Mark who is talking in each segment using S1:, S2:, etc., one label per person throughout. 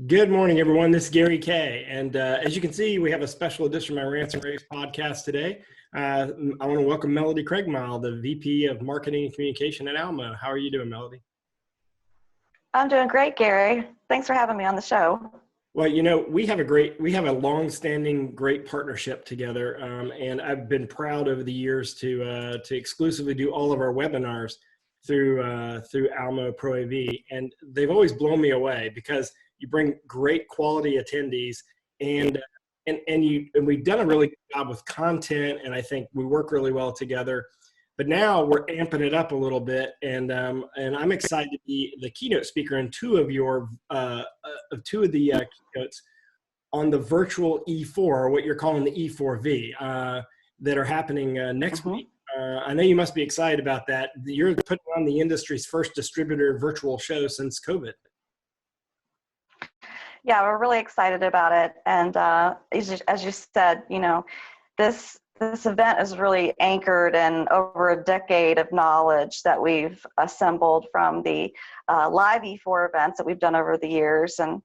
S1: Good morning, everyone. This is Gary Kay. And as you can see, we have a special edition of my Rants and Raves podcast today. I want to welcome Melody Craigmyle, the VP of Marketing and Communication at Almo. How are you doing, Melody?
S2: I'm doing great, Gary. Thanks for having me on the show.
S1: Well, we have a long-standing great partnership together, and I've been proud over the years to exclusively do all of our webinars through Almo rAVe, and they've always blown me away because you bring great quality attendees, and we've done a really good job with content, and I think we work really well together. But now we're amping it up a little bit, and I'm excited to be the keynote speaker in two of the keynotes on the virtual E4, or what you're calling the E4v, that are happening next week. I know you must be excited about that. You're putting on the industry's first distributor virtual show since COVID.
S2: Yeah, we're really excited about it. And as you said, this event is really anchored in over a decade of knowledge that we've assembled from the live E4 events that we've done over the years, and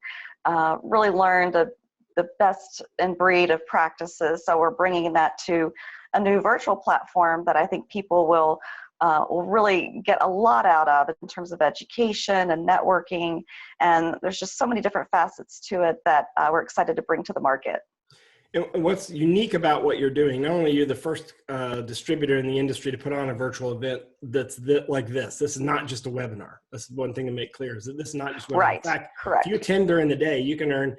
S2: really learned the best in breed of practices. So we're bringing that to a new virtual platform that I think people will really get a lot out of in terms of education and networking. And there's just so many different facets to it that we're excited to bring to the market.
S1: And what's unique about what you're doing, not only are you the first distributor in the industry to put on a virtual event that's like this. This is not just a webinar. That's one thing to make clear, is that this is not just a webinar.
S2: Right,
S1: in fact,
S2: correct.
S1: If you attend during the day, you can earn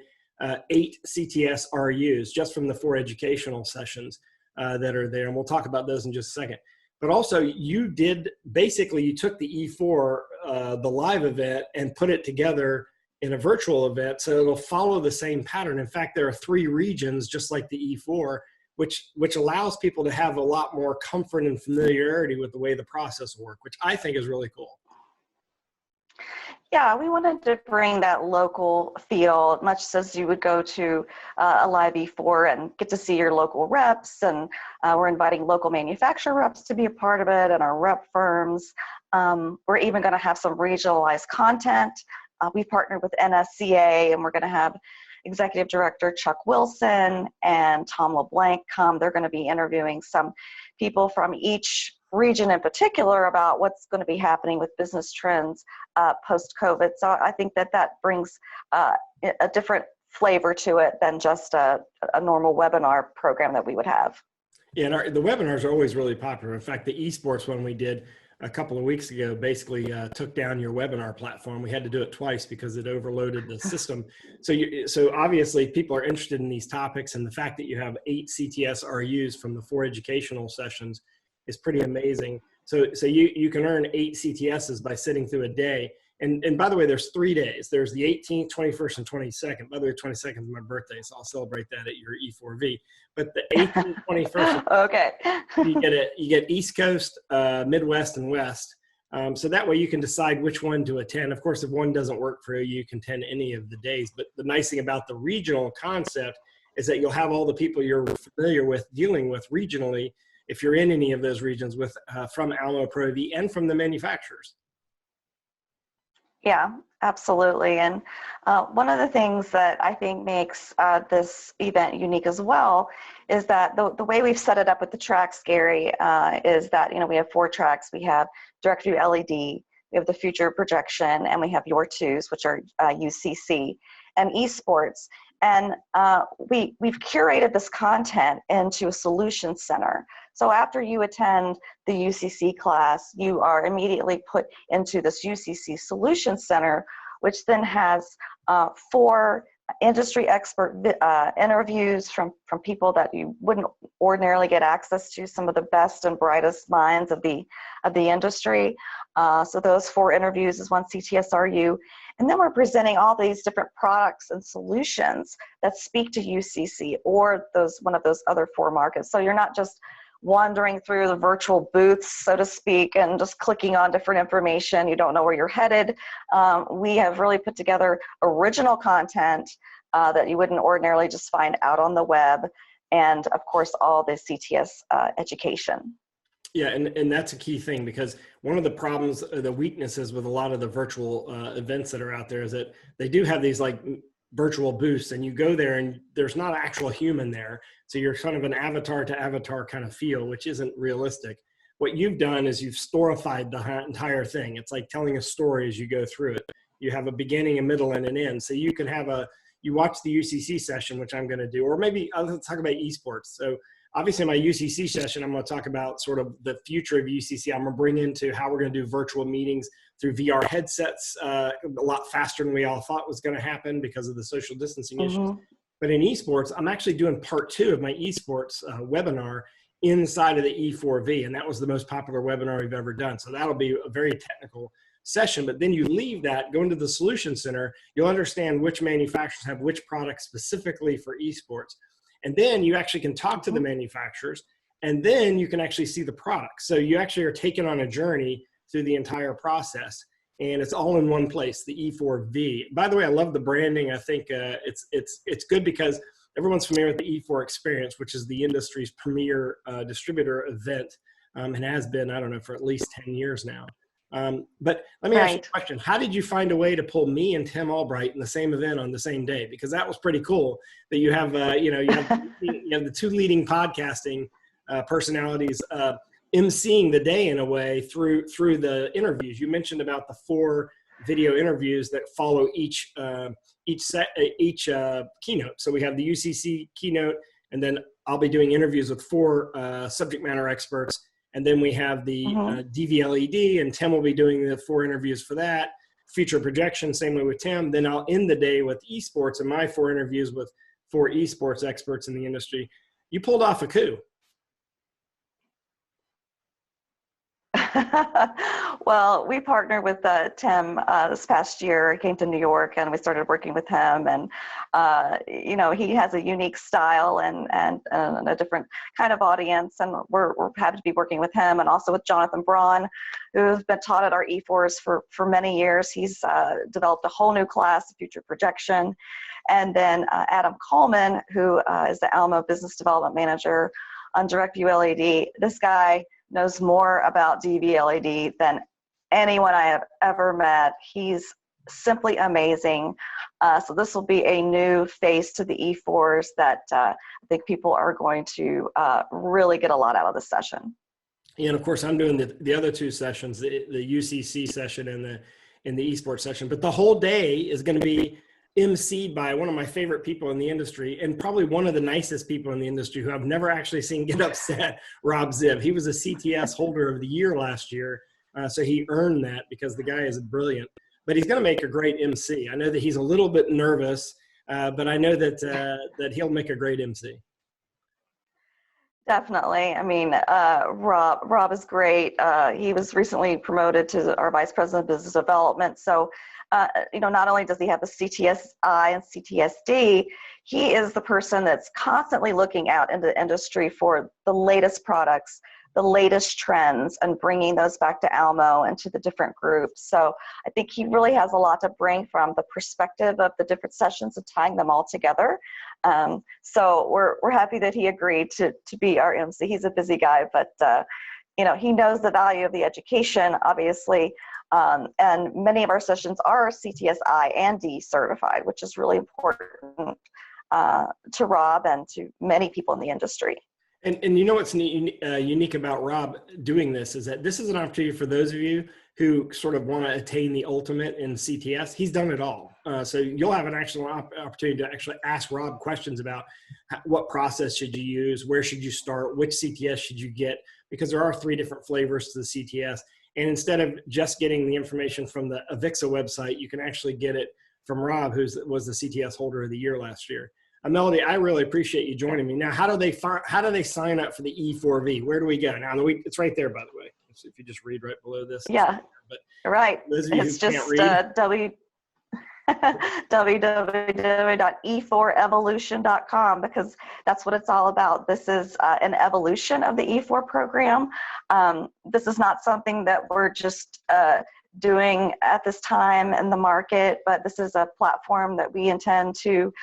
S1: 8 CTS RUs just from the 4 educational sessions that are there. And we'll talk about those in just a second. But also you took the E4, the live event, and put it together in a virtual event, so it'll follow the same pattern. In fact, there are 3 regions, just like the E4, which allows people to have a lot more comfort and familiarity with the way the process will work, which I think is really cool.
S2: Yeah, we wanted to bring that local feel, much as you would go to a live E4 and get to see your local reps, and we're inviting local manufacturer reps to be a part of it, and our rep firms. We're even going to have some regionalized content. We've partnered with NSCA, and we're going to have Executive Director Chuck Wilson and Tom LeBlanc come. They're going to be interviewing some people from each region in particular about what's going to be happening with business trends post-COVID. So I think that brings a different flavor to it than just a normal webinar program that we would have.
S1: Yeah, and the webinars are always really popular. In fact, the esports one we did a couple of weeks ago basically took down your webinar platform. We had to do it twice because it overloaded the system. So obviously people are interested in these topics, and the fact that you have 8 CTS RUs from the 4 educational sessions is pretty amazing. So you can earn 8 CTSs by sitting through a day. And by the way, there's 3 days. There's the 18th, 21st, and 22nd. By the way, 22nd is my birthday, so I'll celebrate that at your E4v. But the 18th, 21st,
S2: okay.
S1: you get East Coast, Midwest, and West. So that way you can decide which one to attend. Of course, if one doesn't work for you, you can attend any of the days. But the nice thing about the regional concept is that you'll have all the people you're familiar with dealing with regionally, if you're in any of those regions, with from Almo rAVe and from the manufacturers.
S2: Yeah, absolutely. And one of the things that I think makes this event unique as well is that the way we've set it up with the tracks, Gary, is that, we have 4 tracks. We have direct view LED, we have the future projection, and we have your 2s, which are UCC and esports. And we've curated this content into a solution center. So after you attend the UCC class, you are immediately put into this UCC Solution Center, which then has 4 industry expert interviews from people that you wouldn't ordinarily get access to, some of the best and brightest minds of the industry. So those 4 interviews is 1 CTSRU. And then we're presenting all these different products and solutions that speak to UCC or one of those other 4 markets. So you're not just wandering through the virtual booths, so to speak, and just clicking on different information. You don't know where you're headed. We have really put together original content that you wouldn't ordinarily just find out on the web. And of course, all the CTS education.
S1: Yeah, and that's a key thing, because one of the problems, the weaknesses with a lot of the virtual events that are out there is that they do have these like virtual booths, and you go there and there's not an actual human there. So you're kind of an avatar to avatar kind of feel, which isn't realistic. What you've done is you've storified the entire thing. It's like telling a story as you go through it. You have a beginning, a middle, and an end. So you can have you watch the UCC session, which I'm going to do, or maybe I'll talk about esports. So obviously my UCC session, I'm going to talk about sort of the future of UCC. I'm going to bring into how we're going to do virtual meetings through VR headsets a lot faster than we all thought was going to happen because of the social distancing issues. But in esports, I'm actually doing part 2 of my esports webinar inside of the E4v, and that was the most popular webinar we've ever done. So that'll be a very technical session, but then you leave that, go into the Solution Center, you'll understand which manufacturers have which products specifically for esports. And then you actually can talk to the manufacturers, and then you can actually see the products. So you actually are taken on a journey through the entire process, and it's all in one place, the E4v. By the way, I love the branding. I think it's good because everyone's familiar with the E4 experience, which is the industry's premier distributor event, and has been, I don't know, for at least 10 years now. But let me ask you a question. How did you find a way to pull me and Tim Albright in the same event on the same day? Because that was pretty cool that you have, you have the 2 leading podcasting personalities emceeing the day in a way through the interviews. You mentioned about the 4 video interviews that follow each keynote. So we have the UCC keynote, and then I'll be doing interviews with 4 subject matter experts. And then we have the DVLED, and Tim will be doing the 4 interviews for that. Future projection, same way with Tim. Then I'll end the day with esports and my 4 interviews with 4 esports experts in the industry. You pulled off a coup.
S2: Well, we partnered with Tim this past year. He came to New York, and we started working with him. And he has a unique style and a different kind of audience. And we're happy to be working with him, and also with Jonathan Braun, who's been taught at our E4s for many years. He's developed a whole new class, future projection. And then Adam Coleman, who is the Alamo Business Development Manager on DirectView LED. This guy knows more about DV LED than anyone I have ever met. He's simply amazing. So this will be a new face to the E4s that I think people are going to really get a lot out of this session.
S1: And of course, I'm doing the other 2 sessions, the UCC session and the esports session. But the whole day is going to be emceed by one of my favorite people in the industry, and probably one of the nicest people in the industry who I've never actually seen get upset, rAVe. He was a CTS holder of the year last year, so he earned that because the guy is brilliant. But he's going to make a great MC. I know that he's a little bit nervous, but I know that he'll make a great MC.
S2: Definitely. I mean, Rob is great. He was recently promoted to our Vice President of Business Development. So, not only does he have the CTSI and CTSD, he is the person that's constantly looking out into the industry for the latest products, the latest trends, and bringing those back to Alamo and to the different groups. So I think he really has a lot to bring from the perspective of the different sessions and tying them all together. So we're happy that he agreed to be our MC. He's a busy guy, but he knows the value of the education, obviously. And many of our sessions are CTSI and D certified, which is really important to Rob and to many people in the industry.
S1: And you know what's unique about Rob doing this is that this is an opportunity for those of you who sort of want to attain the ultimate in CTS. He's done it all. So you'll have an actual opportunity to actually ask Rob questions about what process should you use, where should you start, which CTS should you get, because there are 3 different flavors to the CTS. And instead of just getting the information from the Avixa website, you can actually get it from Rob, who was the CTS holder of the year last year. Melody, I really appreciate you joining me. Now, how do they sign up for the E4v? Where do we go? Now, it's right there, by the way. So if you just read right below this.
S2: Yeah, but right. It's just www.e4evolution.com, because that's what it's all about. This is an evolution of the E4 program. This is not something that we're just doing at this time in the market, but this is a platform that we intend to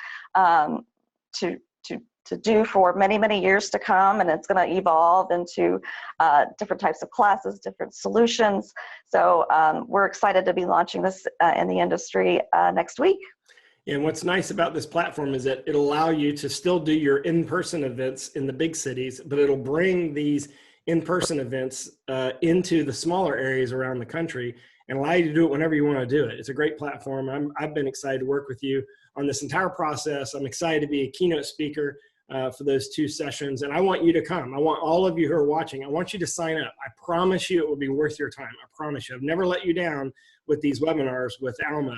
S2: do for many, many years to come, and it's going to evolve into different types of classes, different solutions. So we're excited to be launching this in the industry next week.
S1: And what's nice about this platform is that it'll allow you to still do your in-person events in the big cities, but it'll bring these in-person events into the smaller areas around the country and allow you to do it whenever you want to do it. It's a great platform. I've been excited to work with you on this entire process. I'm excited to be a keynote speaker for those 2 sessions. And I want you to come. I want all of you who are watching, I want you to sign up. I promise you it will be worth your time. I promise you. I've never let you down with these webinars with Almo.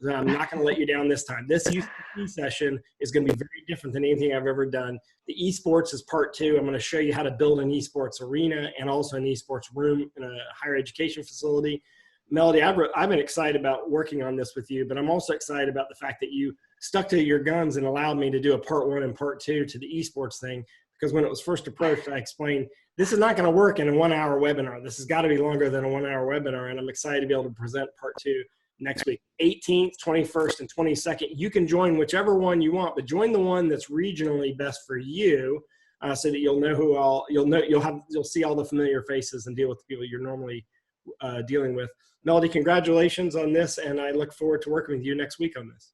S1: I'm not going to let you down this time. This UCP session is going to be very different than anything I've ever done. The esports is part 2. I'm going to show you how to build an esports arena and also an esports room in a higher education facility. Melody, I've been excited about working on this with you, but I'm also excited about the fact that you stuck to your guns and allowed me to do a part 1 and part 2 to the esports thing, because when it was first approached, I explained, this is not going to work in a 1-hour webinar. This has got to be longer than a 1-hour webinar, and I'm excited to be able to present part 2 next week, 18th, 21st, and 22nd. You can join whichever one you want, but join the one that's regionally best for you, so that you'll know who you'll see all the familiar faces and deal with the people you're normally dealing with. Melody, congratulations on this, and I look forward to working with you next week on this.